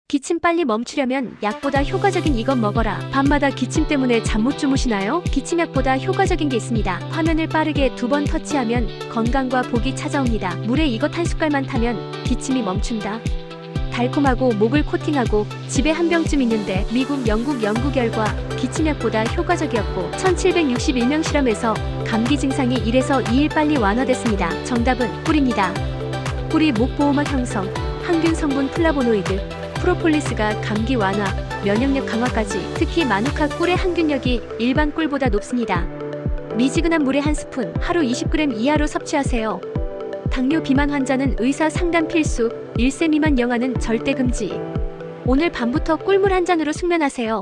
기침 빨리 멈추려면 약보다 효과적인 이것 먹어라. 밤마다 기침 때문에 잠 못 주무시나요? 기침약보다 효과적인 게 있습니다. 화면을 빠르게 2번 터치하면 건강과 복이 찾아옵니다. 물에 이것 한 숟갈만 타면 기침이 멈춘다. 달콤하고 목을 코팅하고 집에 한 병쯤 있는데 미국, 영국 연구 결과 기침약보다 효과적이었고 1761명 실험에서 감기 증상이 1에서 2일 빨리 완화됐습니다. 정답은 꿀입니다. 꿀이 목보호막 형성, 항균 성분 플라보노이드, 프로폴리스가 감기 완화, 면역력 강화까지, 특히 마누카 꿀의 항균력이 일반 꿀보다 높습니다. 미지근한 물에 한 스푼, 하루 20g 이하로 섭취하세요. 당뇨 비만 환자는 의사 상담 필수, 1세 미만 영아는 절대 금지. 오늘 밤부터 꿀물 한 잔으로 숙면하세요.